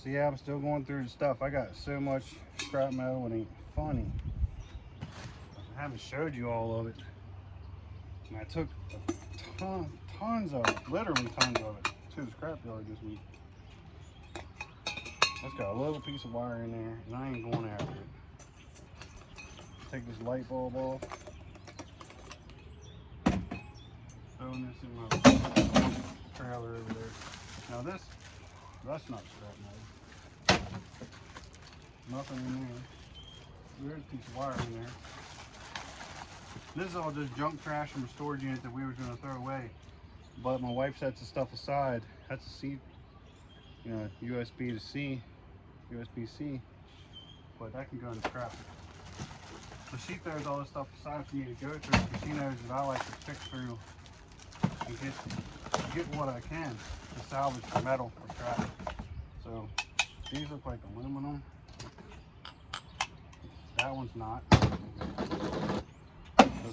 So yeah, I'm still going through the stuff. I got so much scrap metal, it ain't funny. I haven't showed you all of it. And I took tons of it, literally tons of it, to the scrapyard this week. That's got a little piece of wire in there, and I ain't going after it. Take this light bulb off. Throwing this in my trailer over there. Now that's not scrap metal. Nothing in there. There's a piece of wire in there. This is all just junk trash from a storage unit that we were going to throw away. But my wife sets the stuff aside. That's a C, you know, USB to C, USB-C. But that can go in the scrap. So she throws all this stuff aside for me to go through because she knows that I like to pick through and get what I can to salvage the metal for scrap. So these look like aluminum. That one's not. This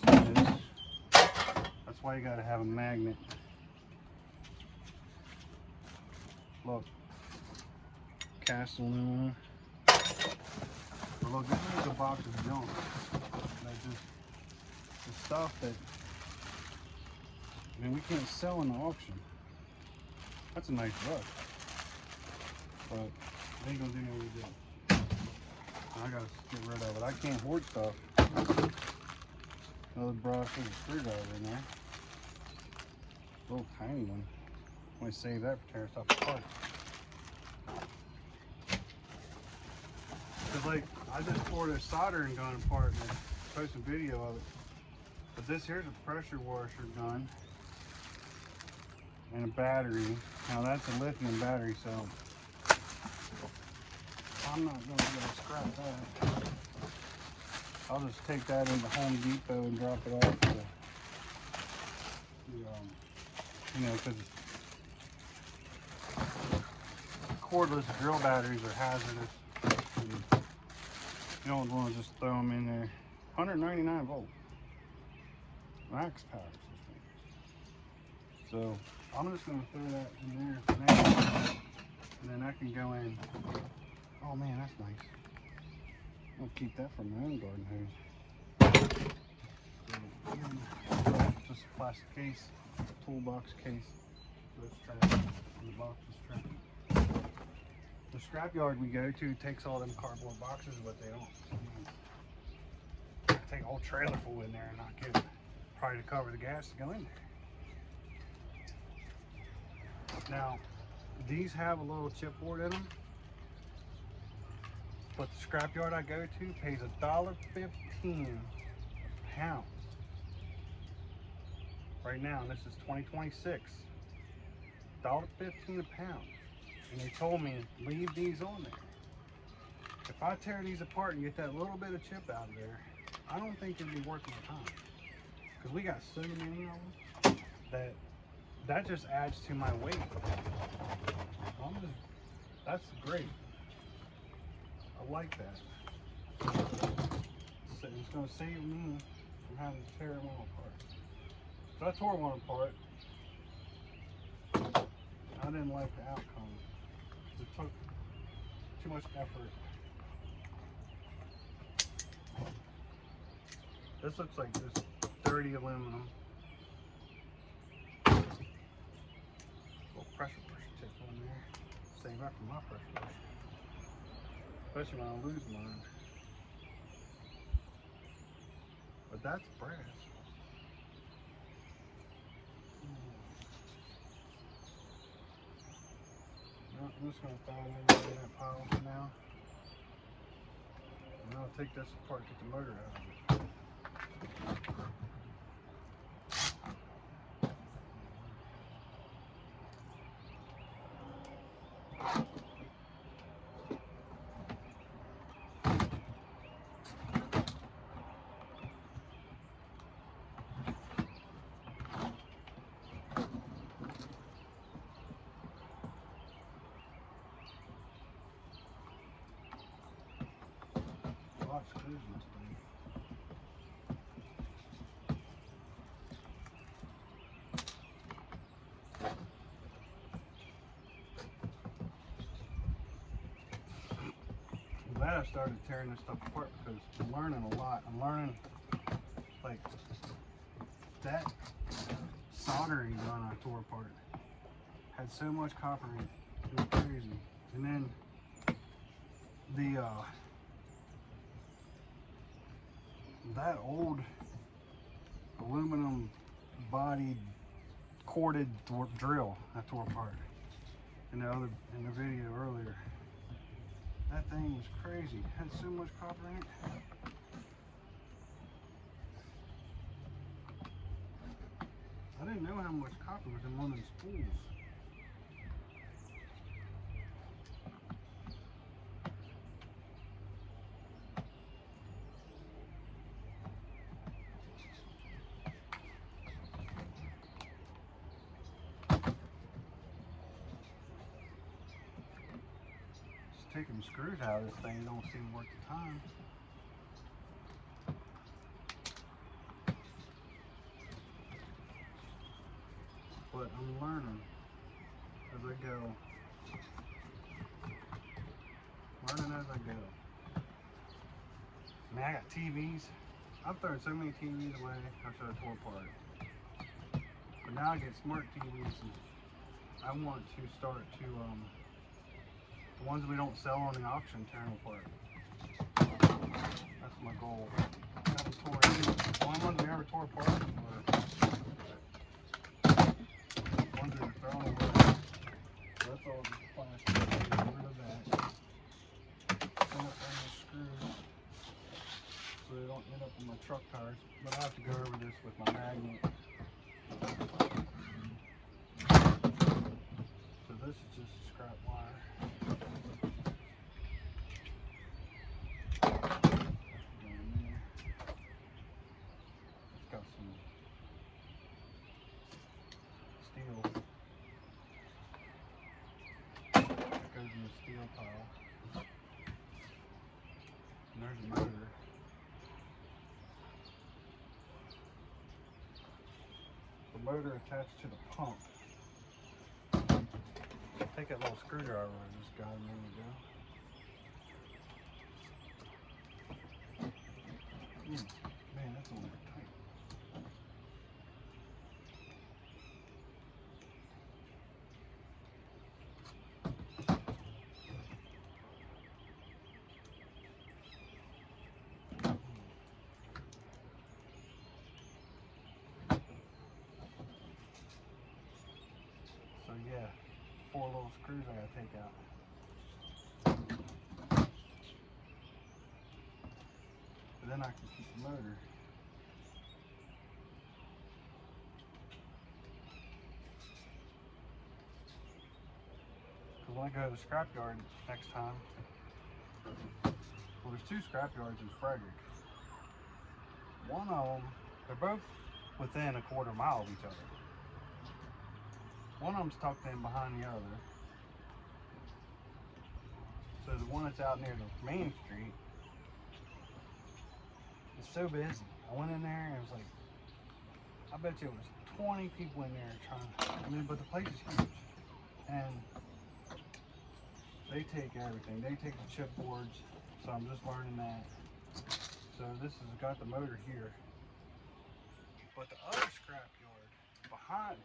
one is. That's why you gotta have a magnet. Look, cast aluminum. But look, this is a box of junk. Like just the stuff that, I mean, we can't sell in the auction. That's a nice rug, but it ain't gonna do me any good. I gotta get rid of it. I can't hoard stuff. Another brush, there's a screwdriver in there. Little tiny one. I'm gonna save that for tearing stuff apart. Cause like, I just tore this soldering gun apart and posted a video of it. But this here's a pressure washer gun and a battery. Now that's a lithium battery, so I'm not gonna be able to scrap that. I'll just take that into Home Depot and drop it off to, you know, because cordless drill batteries are hazardous. And you don't want to just throw them in there. 199 volt max power system. So I'm just going to throw that in there for now, and then that can go in. Oh man, that's nice. I'll keep that for my own garden hose. Just a plastic case, toolbox case. So it's trash, and the box is trash. The scrapyard we go to takes all them cardboard boxes, but they don't. Take a whole trailer full in there and not get probably to cover the gas to go in there. Now, these have a little chipboard in them. But the scrapyard I go to pays $1.15 a pound. Right now, and this is 2026. $1.15 a pound. And they told me, leave these on there. If I tear these apart and get that little bit of chip out of there, I don't think it'd be worth my time. Because we got so many of them that just adds to my weight. That's great. I like that. So it's going to save me from having to tear them all apart. So I tore one apart. I didn't like the outcome. It took too much effort. This looks like just dirty aluminum. Little pressure washer tip on there. Save that for my pressure washer. Especially when I lose mine. But that's brass. No, I'm just going to throw it in that pile for now. And I'll take this apart, get the motor out of it. Lots of screws in this thing. glad I started tearing this stuff apart because I'm learning a lot. I'm learning, like, that soldering gun I tore apart had so much copper in it. It was crazy. And then the that old aluminum bodied corded drill I tore apart in the video earlier. That thing was crazy. It had so much copper in it. I didn't know how much copper was in one of them spools. Just taking the screws out of this thing don't seem worth the time. But I'm learning as I go. Learning as I go. Man, I got TVs. I've thrown so many TVs away I should have tore apart. But now I get smart TVs and I want to start to the ones we don't sell on the auction, tear them apart. That's my goal. I haven't tore any. The only ones we ever tore apart were ones that are thrown away. So that's all just plastic. Get rid of that. Clean up all those screws so they don't end up in my truck tires. But I have to go over this with my magnet. So this is just scrap wire. It's got some steel. It goes in the steel pile. And there's a motor. The motor attached to the pump. Take that little screwdriver I just got a minute ago. Man, that's a little tight. So yeah, 4 little screws I gotta take out. And then I can keep the motor. Because when I go to the scrapyard next time, well, there's 2 scrapyards in Frederick. One of them, they're both within a quarter mile of each other. One of them's tucked in behind the other. So the one that's out near the main street is so busy. I went in there and it was like, I bet you it was 20 people in there trying, but the place is huge. And they take everything. They take the chipboards. So I'm just learning that. So this has got the motor here. But the other scrapyard,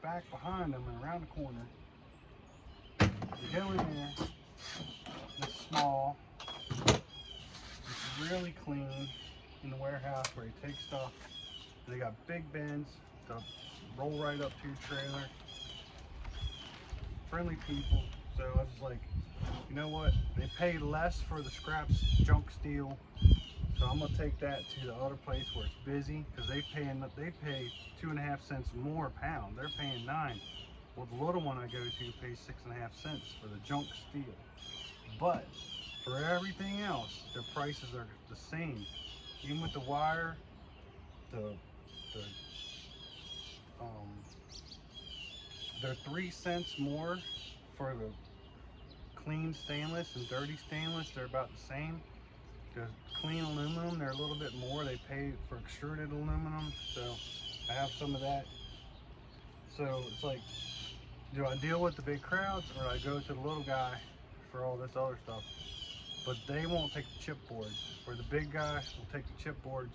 back behind them and around the corner, you go in there, it's small, it's really clean in the warehouse where you take stuff. They got big bins to roll right up to your trailer. Friendly people. So I was just like, you know what? They pay less for the scraps, junk steel. So I'm gonna take that to the other place where it's busy because they pay 2.5 cents more a pound. They're paying 9. Well, the little one I go to pays 6.5 cents for the junk steel. But for everything else, their prices are the same. Even with the wire, they're 3 cents more for the clean stainless and dirty stainless. They're about the same. The clean aluminum, they're a little bit more. They pay for extruded aluminum, so I have some of that. So it's like, do I deal with the big crowds or do I go to the little guy for all this other stuff? but they won't take the chipboards, where the big guy will take the chipboards.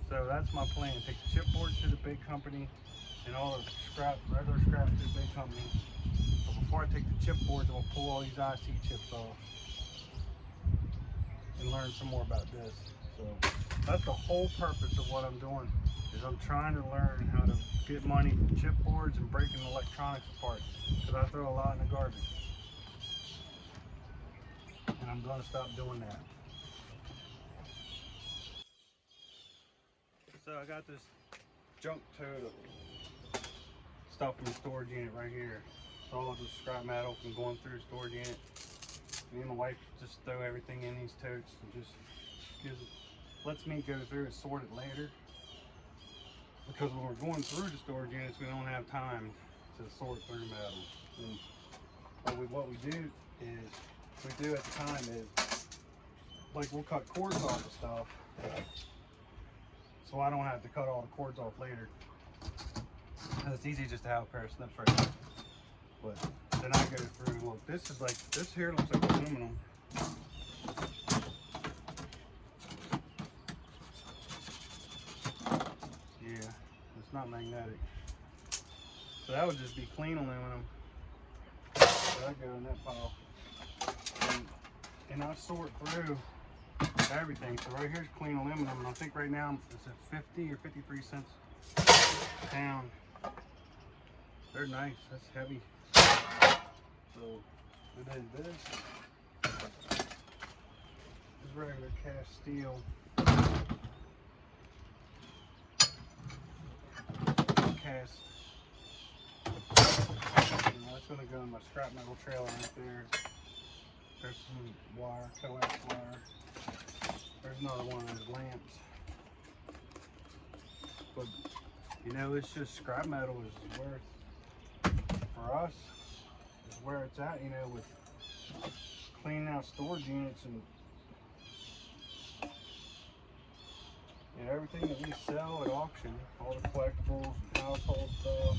So that's my plan, take the chipboards to the big company and all the scrap, regular scrap to the big company. But before I take the chipboards, I'm gonna pull all these IC chips off and learn some more about this. So that's the whole purpose of what I'm doing, is I'm trying to learn how to get money from chipboards and breaking electronics apart, because I throw a lot in the garbage. And I'm gonna stop doing that. So I got this junk tote of stuff from the storage unit right here. It's all just scrap metal from going through the storage unit. Me and my wife just throw everything in these totes and just lets me go through and sort it later. Because when we're going through the storage units, we don't have time to sort through metal. And what we do at the time is, like, we'll cut cords off of stuff, so I don't have to cut all the cords off later. And it's easy just to have a pair of snips right now. But then I go through and look. This here looks like aluminum. Yeah, it's not magnetic. So that would just be clean aluminum. So I go in that pile. And I sort through everything. So right here's clean aluminum, and I think right now it's at 50 or 53 cents a pound. They're nice. That's heavy. So it is this. It's regular cast steel. Cast. That's going to go in my scrap metal trailer right there. There's some wire, coax wire. There's another one of those lamps. But you know, it's just scrap metal is worth, for us, is where it's at, you know, with cleaning out storage units and everything that we sell at auction, all the collectibles and household stuff,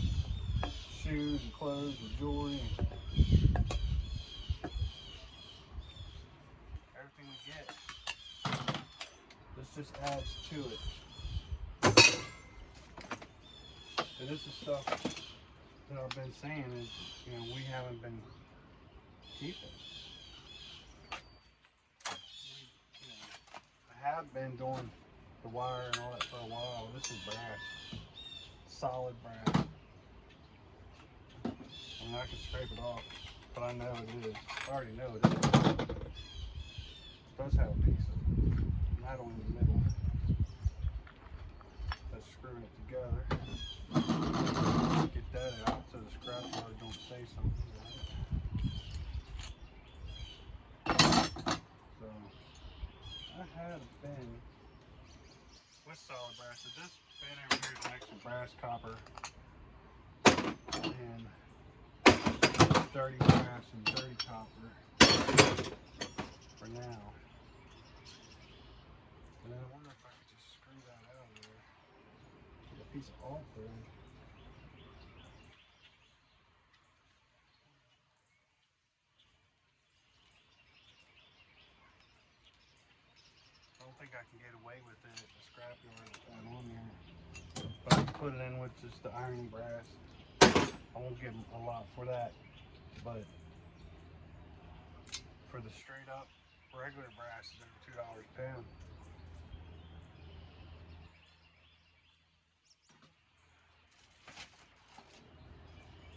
shoes and clothes and jewelry, and everything we get. This just adds to it. And this is stuff that I've been saying is, you know, we haven't been keeping. I have been doing the wire and all that for a while. This is brass, solid brass. I mean, I can scrape it off, but I know it is. I already know it is. It does have a piece of metal in the middle that's screwing it together. Get that out so the scrapyard don't say something about it. So I have been with solid brass. So this bin over here is an extra brass copper and dirty brass and dirty copper for now. And then I wonder if I could just screw that out of there. Get a piece of all thread. I don't think I can get away with it at the scrapyard with that on there. But I can put it in with just the iron brass. I won't give them a lot for that, but for the straight up regular brass is over $2 a pound.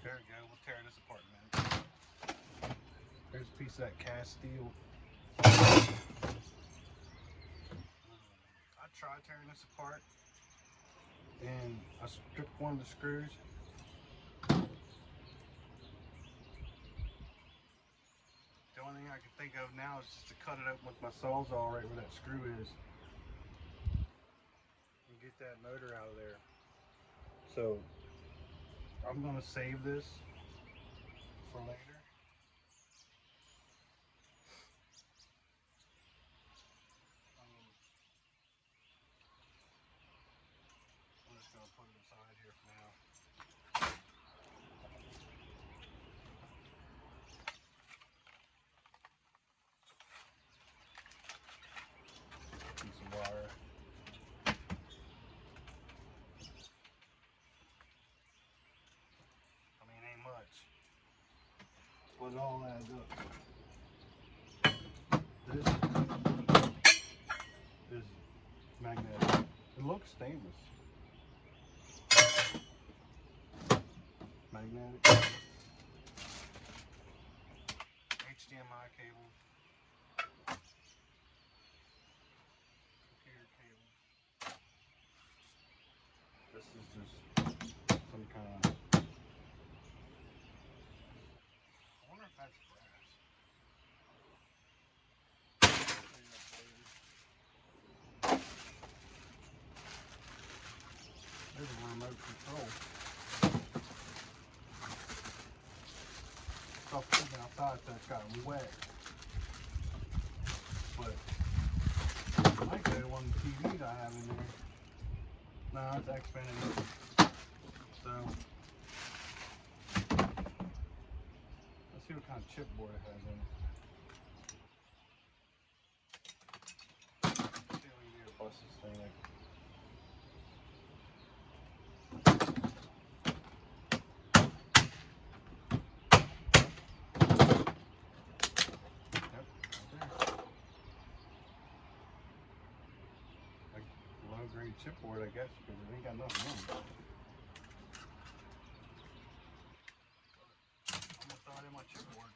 There we go, we'll tear this apart in a minute. There's a piece of that cast steel. I tried tearing this apart and I stripped one of the screws. The only thing I can think of now is just to cut it open with my sawzall right where that screw is and get that motor out of there. So I'm going to save this for later. I'm just going to put it aside here for now. but it all adds up. This is magnetic. It looks stainless. Magnetic. HDMI cable. Computer cable. This is just some kind of... I wonder if that's brass. There's a remote control. Stuff sitting outside that's gotten wet. But I might say one of the TVs I have in there. No, it's Xfinity. So let's see what kind of chipboard it has in it. Let's see if we can get a bust this thing like. Grade chipboard, I guess, because it ain't got nothing on it. I'm gonna throw it in my chipboard.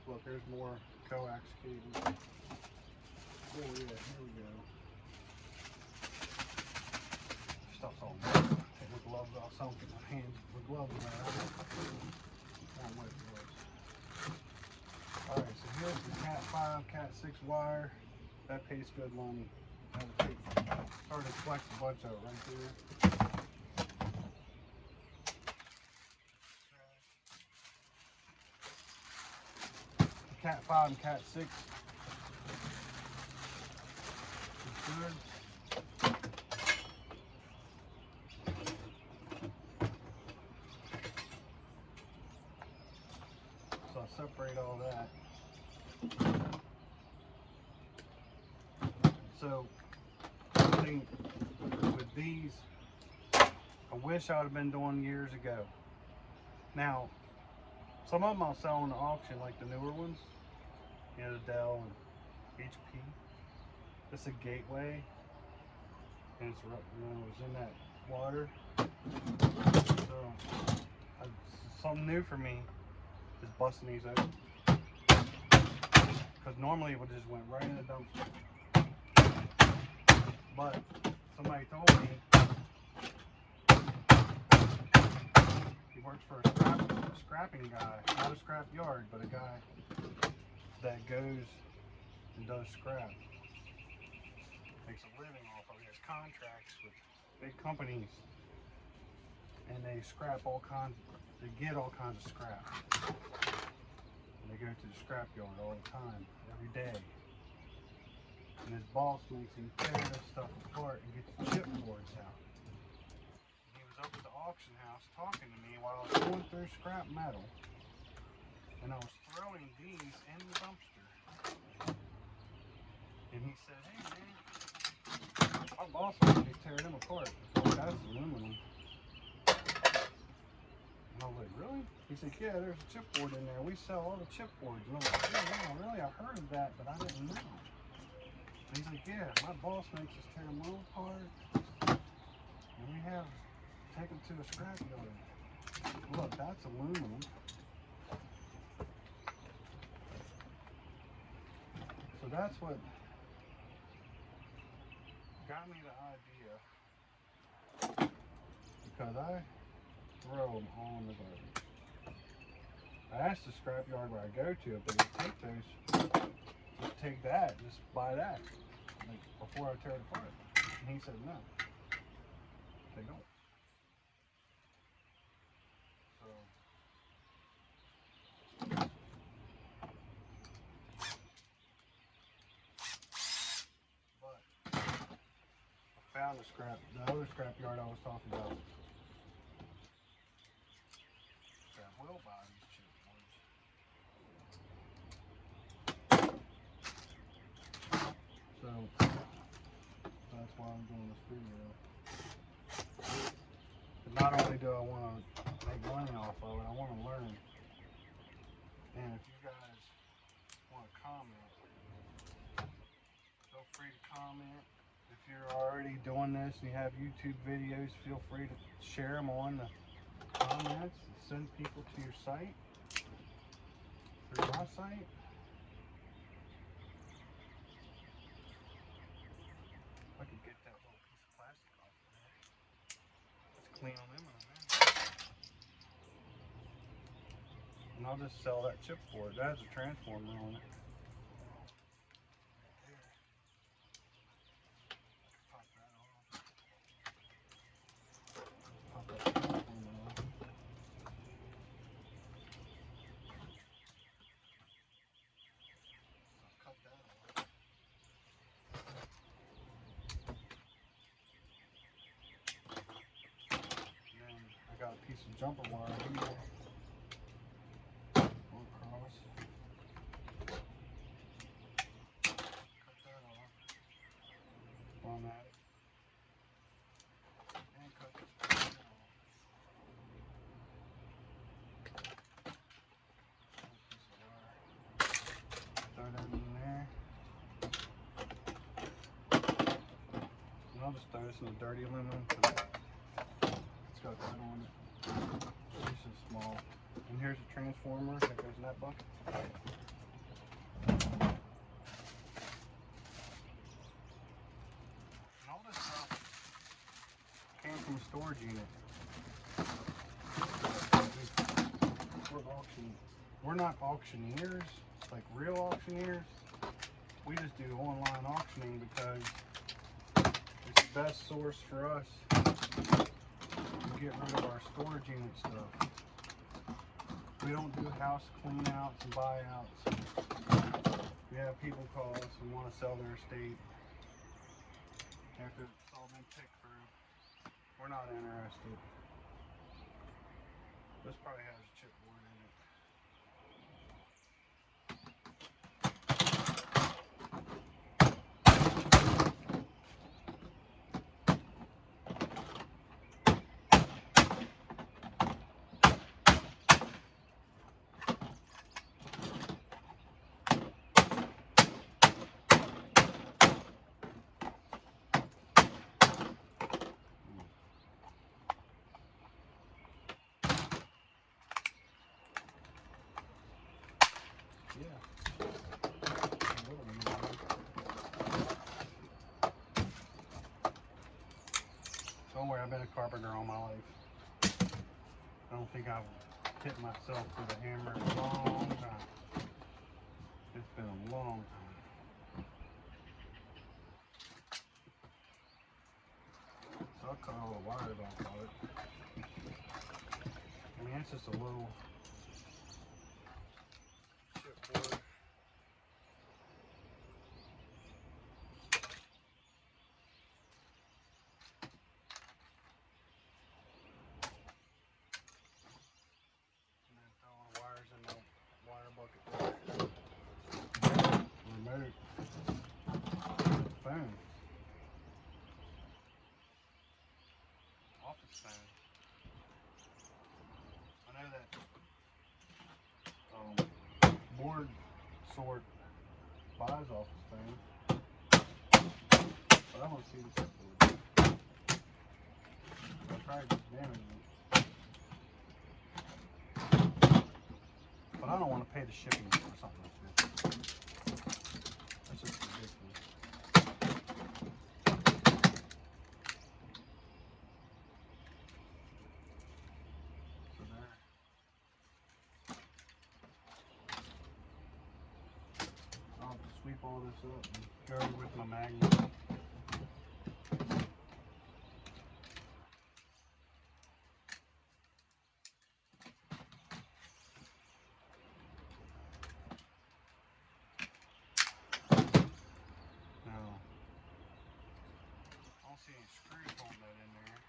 Look, there's more coax cables. Oh yeah, here we go. Stuff's all wet. Take my gloves off so I don't get my hands with gloves wet. Not wet gloves. Alright, so here's the Cat 5, Cat 6 wire. That pays good money. Started to collect a bunch of it right there. Cat 5 and Cat 6 is good. So I'll separate all that. So with these, I wish I would have been doing years ago. Now, some of them I'll sell on the auction, like the newer ones, you know, the Dell and HP. This is a gateway, and it's, you know, it's in that water. So, something new for me is busting these open. Because normally it would just went right in the dumpster. But somebody told me he works for a scrapping guy, not a scrap yard, but a guy that goes and does scrap. Makes a living off of it. He has contracts with big companies, and they scrap all kinds. They get all kinds of scrap. And they go to the scrap yard all the time, every day. And his boss makes him tear this stuff apart and get the chipboards out. He was up at the auction house talking to me while I was going through scrap metal, and I was throwing these in the dumpster. And he said, "Hey man, my boss wants me to tear them apart." I thought, that's aluminum. And I was like, "Really?" He said, "Yeah, there's a chipboard in there. We sell all the chipboards." And I was like, "Yeah, really? I've heard of that, but I didn't know." And he's like, "Yeah, my boss makes us tear them all apart, and we have take them to a scrap yard." Look, that's aluminum. So that's what got me the idea, because I throw them all in the garbage. I asked the scrapyard where I go to if they would take those, just take that, just buy that, like before I tear it apart. And he said no, they don't. So but I found the other scrapyard I was talking about that will buy these chipboards. So that's why I'm doing this video. But not only do I want to make money off of it, I want to learn. And if you guys want to comment, feel free to comment. If you're already doing this and you have YouTube videos, feel free to share them on the comments and send people to your site, through my site. I could get that little piece of plastic off of there. It's clean aluminum, man. And I'll just sell that chipboard. That has a transformer on it. Pop that off. Pop that transformer off. I'll cut that off. And then I got a piece of jumper wire here. Across. Cut that off. On that. And cut this piece off. Piece of wire. Throw that in there. And I'll just throw this in the dirty aluminum because it's got that on it. This is small. And here's a transformer that goes in that bucket. And all this stuff came from a storage unit. We're not auctioneers, like real auctioneers. We just do online auctioning because it's the best source for us to get rid of our storage unit stuff. We don't do house clean outs and buyouts. We have people call us and want to sell their estate after it's all been picked through. We're not interested. This probably has a chipboard in it. Yeah. Don't worry, I've been a carpenter all my life. I don't think I've hit myself with a hammer in a long time. It's been a long time. So I'll cut all the wires off of it. I mean, it's just a little chipboard. And then throwing the wires in the wire bucket there. Remote. Phone. Office phone. I know that board sort buys office phone, but I want to see the chipboard. I'll try to damage it. But I don't want to pay the shipping for something like this. That's just ridiculous. So there. I'll have to sweep all this up and go with my magnet. Now, I don't see any screws holding that in there.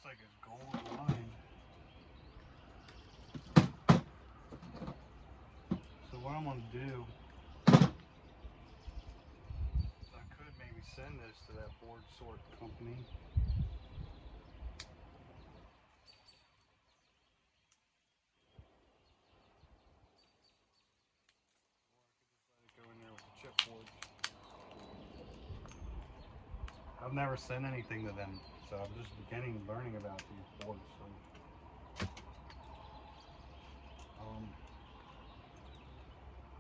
looks like it's gold lined. So what I'm gonna do, I could maybe send this to that board sort company. Go in there with the chipboard. I've never sent anything to them, so I'm just learning about these boards. So,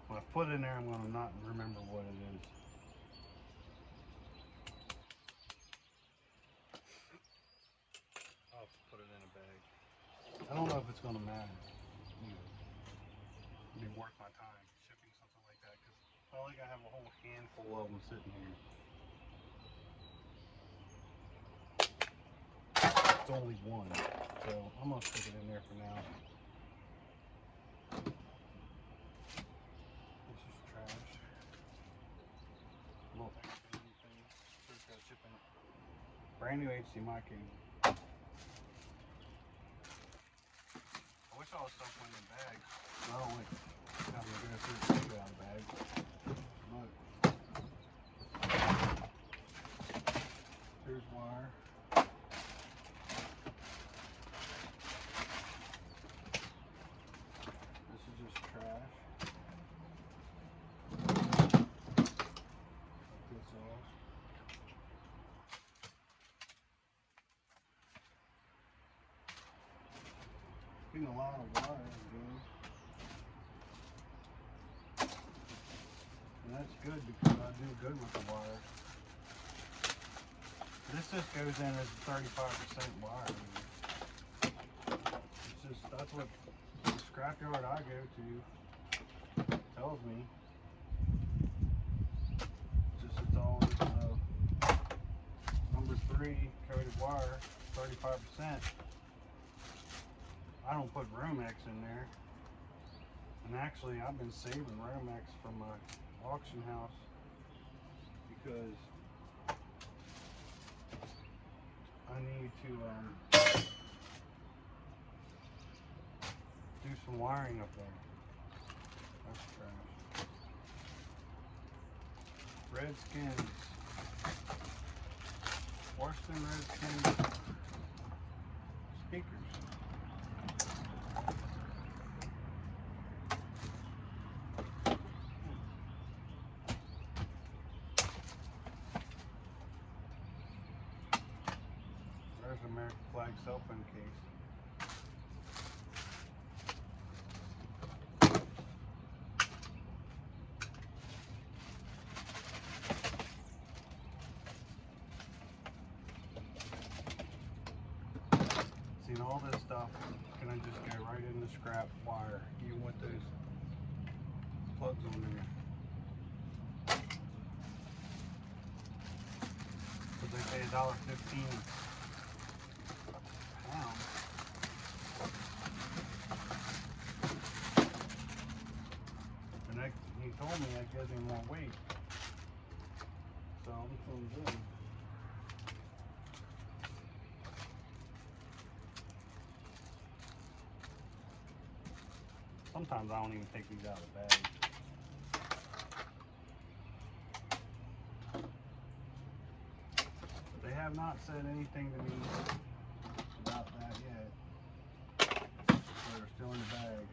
when I put it in there, I'm gonna not remember what it is. I'll have to put it in a bag. I don't know if it's gonna matter. It'd be worth my time shipping something like that, because I think I have a whole handful of them sitting here. It's only one, so I'm gonna stick it in there for now. This is trash. Little extending thing. Just got shipping it. Brand new HDMI cable. I wish all this stuff went in bags. I don't like having to go through and take it out of bags. But here's wire. This is just trash. Take this off. Getting a lot of wire again. And that's good because I do good with the wire. This just goes in as 35% wire. It's just, that's what the scrapyard I go to tells me. It's all number 3 coated wire, 35%. I don't put Romex in there. And actually, I've been saving Romex from my auction house because I need to do some wiring up there. That's trash. Redskins. Worse than Redskins. Speakers. There's an American flag cell phone case. See, all this stuff can I just go right in the scrap wire, even with those plugs on there. But they say $1.15 a pound. And that, he told me that gives me more weight. So I'm feeling good. Sometimes I don't even take these out of the bag. But they have not said anything to me about that yet. So they're still in the bag.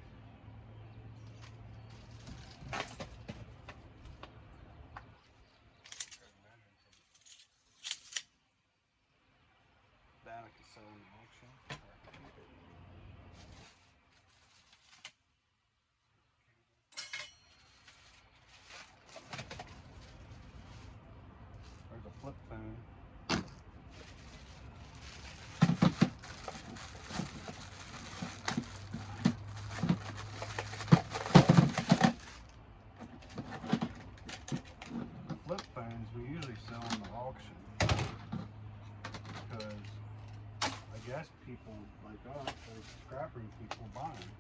That I can sell in the auction. Or I can keep it. There's a flip phone. The flip phones we usually sell in the auction because I guess people like us, like scrapping people, buy them.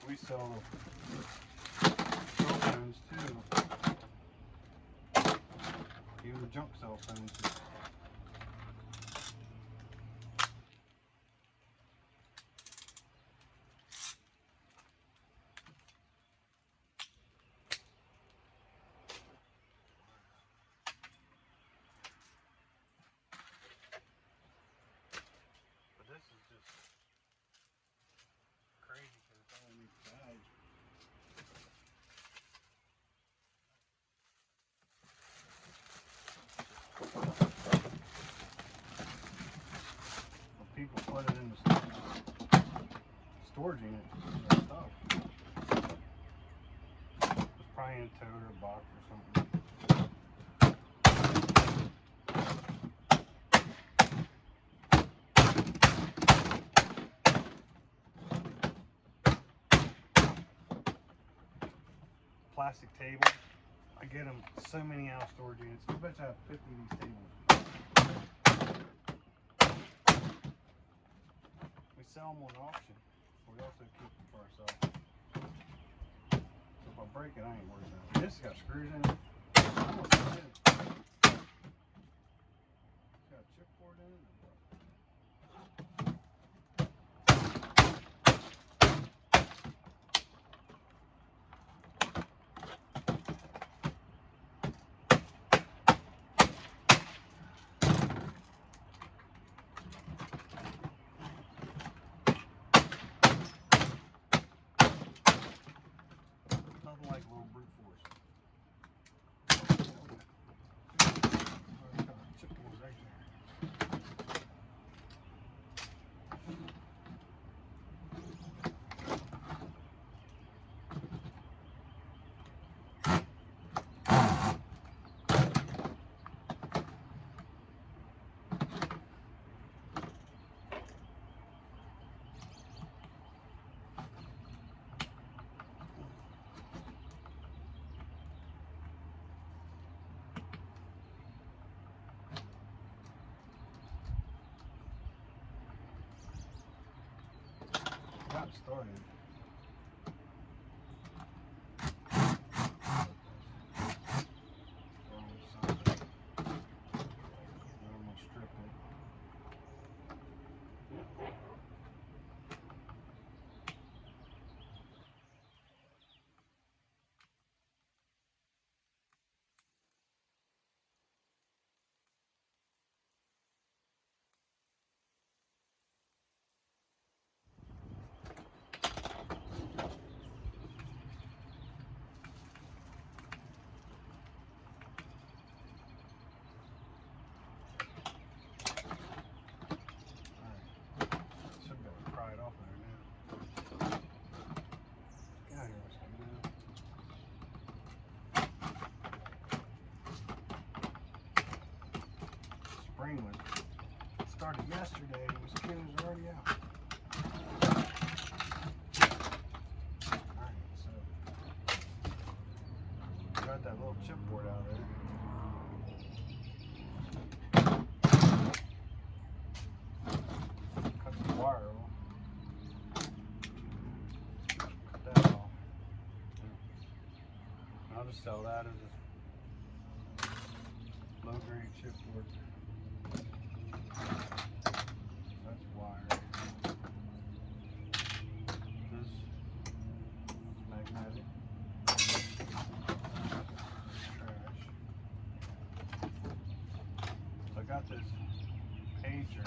We sell cell phones too. Even your junk cell phones. But this is just crazy because it's all in these bags. People put it in the storage unit and stuff. It's probably in a tote or a box or something. Plastic tables. I get them so many out of storage units. I bet you I have 50 of these tables. We sell them on auction. We also keep them for ourselves. So if I break it, I ain't worried about it. This has got screws in it. Almost in it. It's got a chipboard in it. Nothing like a little brute force. Got a chipboard right there. Got started. Spring was started yesterday and the mosquitoes are already out. Alright, so got that little chipboard out of there. Cut the wire off. Cut that off. I'll just sell that as a low grade chipboard. That's wire. This is magnetic. Trash. So I got this pager.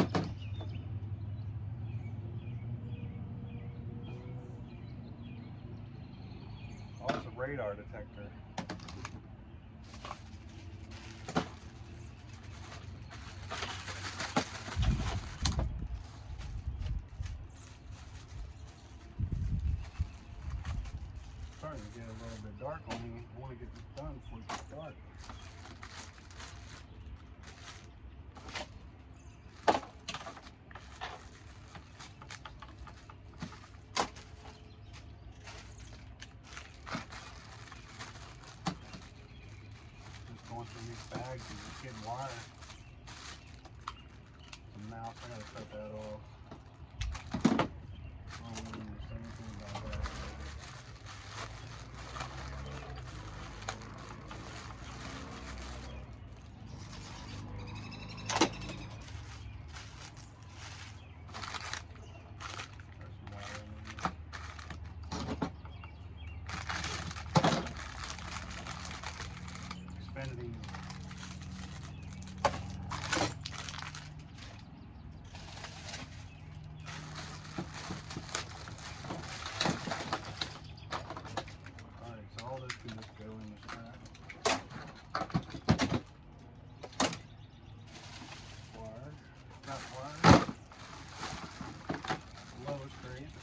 Oh, it's a radar detector. Starting to get a little bit dark on me. I want to get this done before it gets dark. Just going through these bags and just getting wire. The mouse, I gotta cut that off. I don't really say anything about that. got wire. Low straight.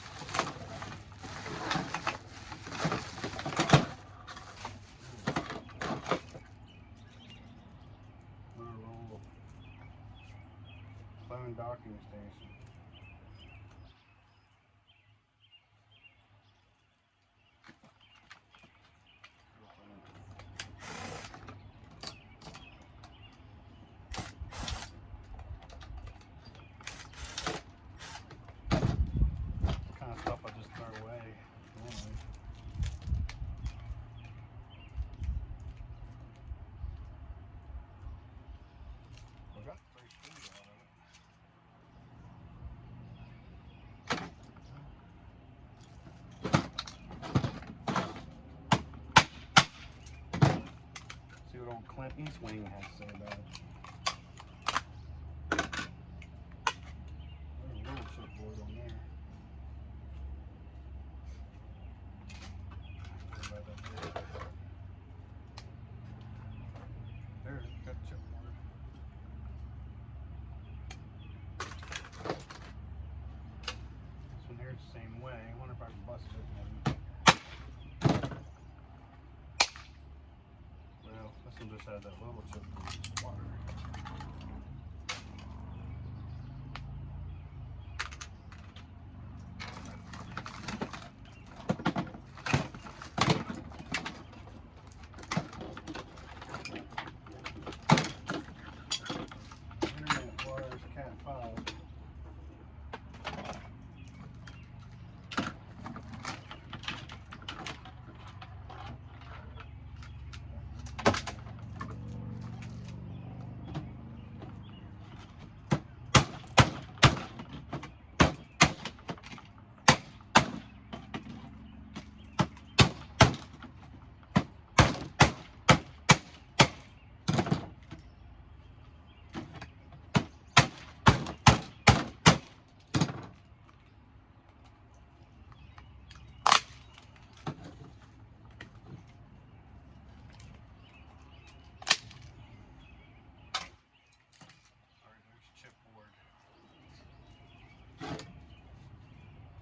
Another roll of phone docking station. Kind of stuff I just throw away normally. We got 3 screws out of it. See what old Clint Eastwing has to say about it. There's a little chipboard on there. There, got chipboard. This one here's the same way. I wonder if I can bust it open. Well, this one just has that little chipboard water. Internet wires, Cat 5.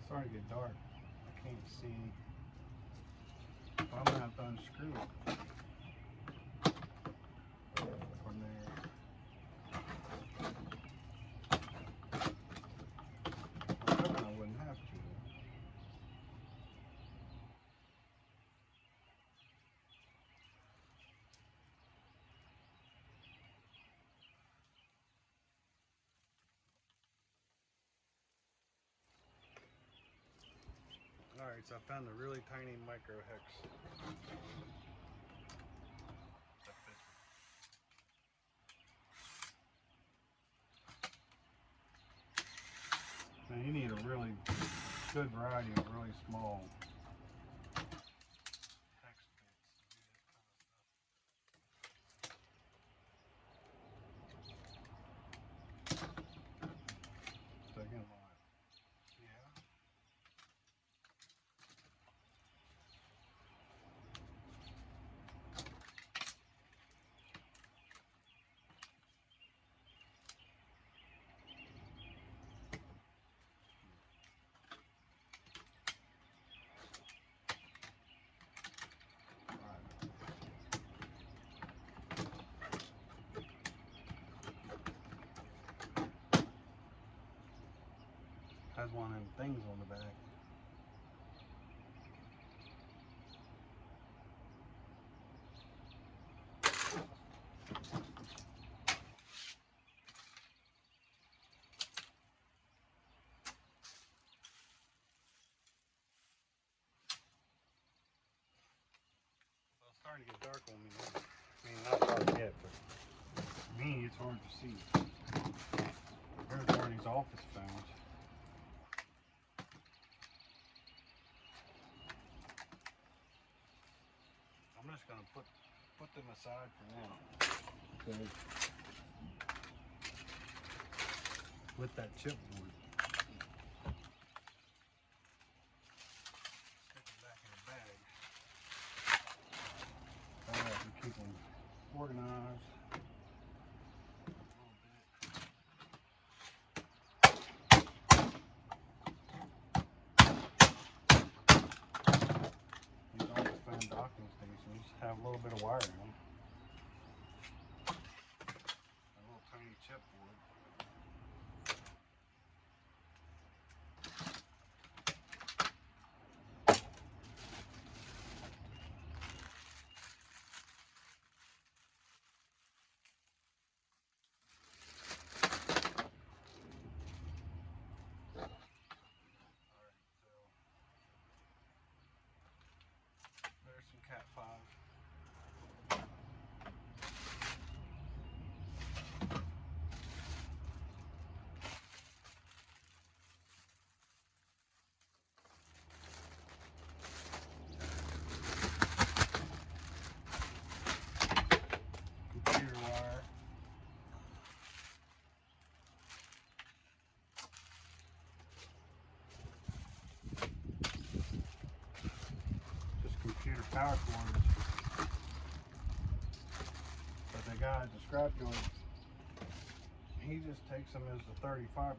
Starting to get dark. I can't see. But I'm gonna have to unscrew it from there. I'm hoping I wouldn't have to. Alright, so I found a really tiny micro hex. Now you need a really good variety of really small hex bits to do this kind of stuff. Second line. Yeah. Has one of them things on the back. Well, it's starting to get dark on me now. I mean, not dark yet, but to me it's hard to see. Here's Barney's office phones. I'm just gonna put them aside for now. Okay. With that chipboard. Stick it back in the bag. That way I can keep them organized a little bit. wire in them. A little tiny chipboard. There's some Cat 5. Computer wire. Just computer power cords. But the guy at the Scrapyard, he just takes them as the 35%.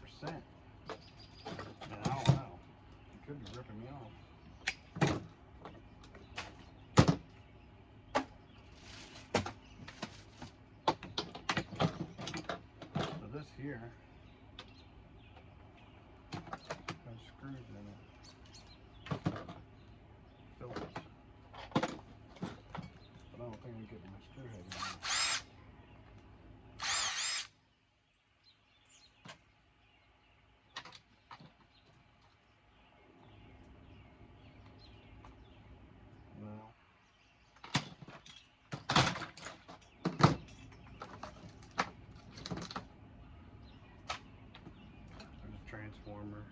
And I don't know. He could be ripping me off. So this here has screws in it. Filters. But I don't think I'm getting my screw head in it. No. There's a transformer.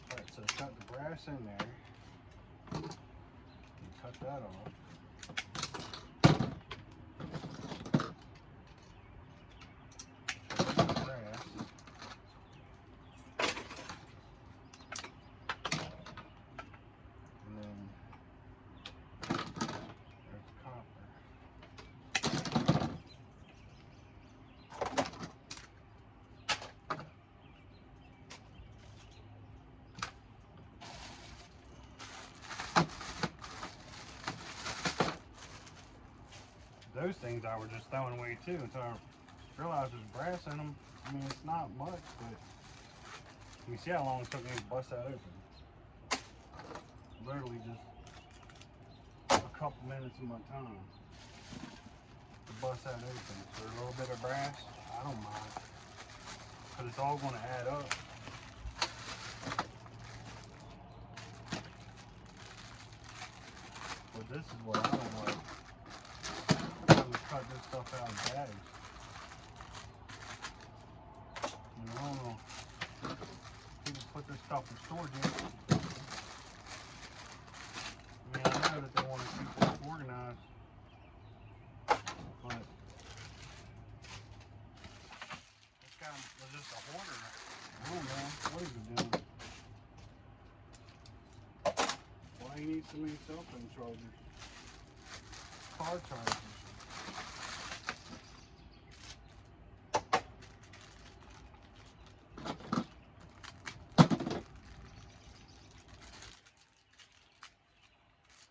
Alright, so cut the brass in there. You cut that off. Brass. And then there's copper. Those things I was just throwing away too until I realized there's brass in them. I mean, it's not much, but you see how long it took me to bust that open. Literally just a couple minutes of my time to bust that open. For a little bit of brass, I don't mind, because it's all going to add up. But this is what I don't like. I'm going to cut this stuff out in bags. And I don't know. People put this stuff in storage. I mean, I know that they want to keep it organized, but this guy was just a hoarder. I don't know what he was doing. Why he needs so many cell phone chargers? Car chargers.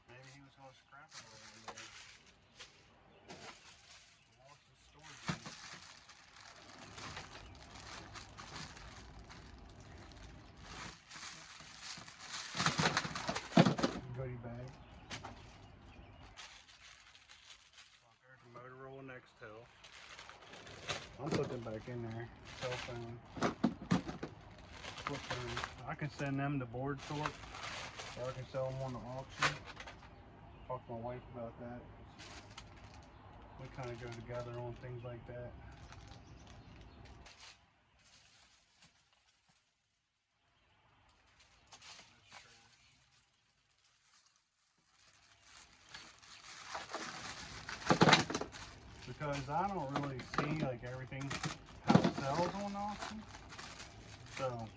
Maybe he was going to scrap it all in there. What's the storage unit? Goodie bag. There's a Motorola Nextel. I'm putting back in there. Cell phone. Flip phone. I can send them to board sort, or I can sell them on the auction. Talk to my wife about that. We kind of go together on things like that. That's trash. because I don't really see like everything how it sells on auction. So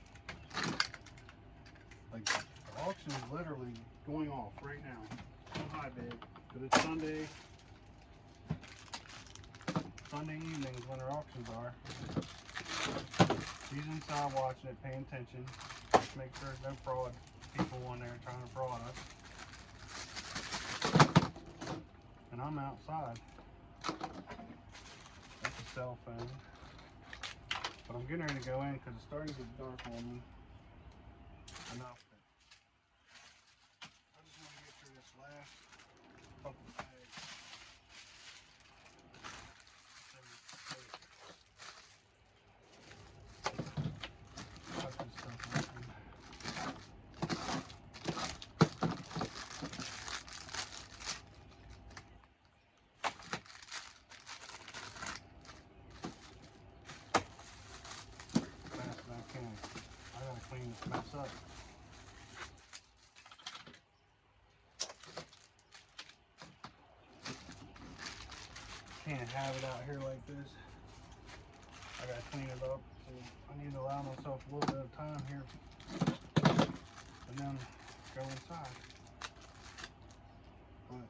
like the auction is literally going off right now on high bid because it's Sunday evenings when our auctions are. He's inside watching it, paying attention, just make sure there's no fraud people on there trying to fraud us. And I'm outside. That's a cell phone. But I'm getting ready to go in because it's starting to get dark on me. Enough. I just want to get through this last couple of bags. Cut this stuff open. Fast as I can. I gotta clean this mess up. Can't have it out here like this. I gotta clean it up. So I need to allow myself a little bit of time here and then go inside. But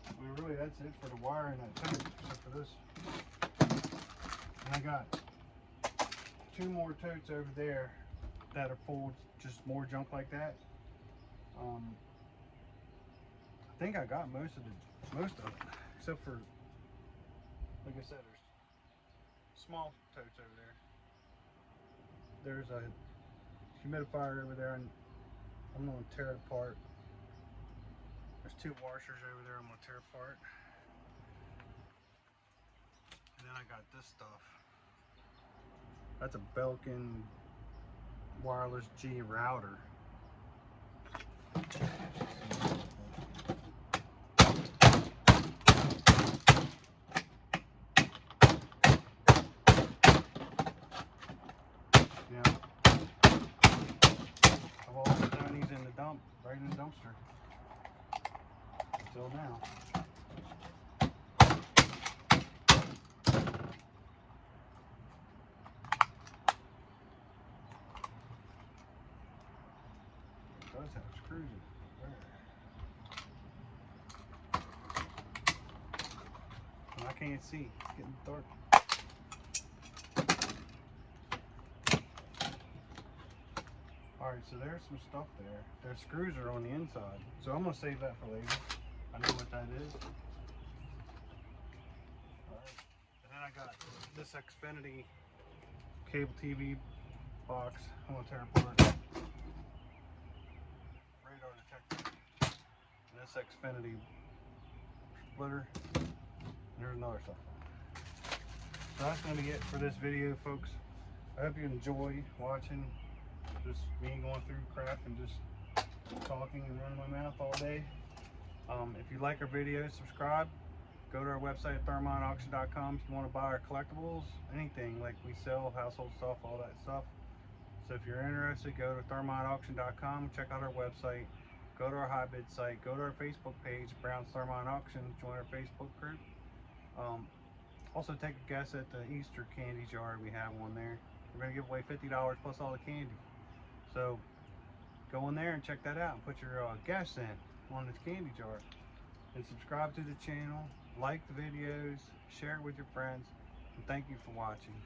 I mean, really, that's it for the wire in that tote, except for this. And I got 2 more totes over there that are full, just more junk like that. I think I got most of it, except for, like I said, there's small totes over there. There's a humidifier over there, and I'm gonna tear it apart. There's 2 washers over there I'm gonna tear apart. And then I got this stuff. That's a Belkin wireless G router. Yeah. I've always thrown these in the dump, right in the dumpster. Until now. It does have screws in it. And I can't see. It's getting dark. Alright, so there's some stuff there. Their screws are on the inside. So I'm going to save that for later. I know what that is. Alright. And then I got this Xfinity cable TV box. I'm going to tear apart. Radar detector. And this Xfinity splitter. And there's another stuff. So that's going to be it for this video, folks. I hope you enjoy watching just me going through crap and just talking and running my mouth all day. If you like our videos, subscribe. Go to our website at thermonauction.com if you want to buy our collectibles, anything like we sell, household stuff, all that stuff. So if you're interested, go to thermonauction.com, check out our website, go to our high bid site, go to our Facebook page, Brown's Thermon Auction, join our Facebook group. Also take a guess at the Easter candy jar we have on there. We're going to give away $50 plus all the candy. So go in there and check that out and put your guess in on this candy jar. And subscribe to the channel, like the videos, share it with your friends, and thank you for watching.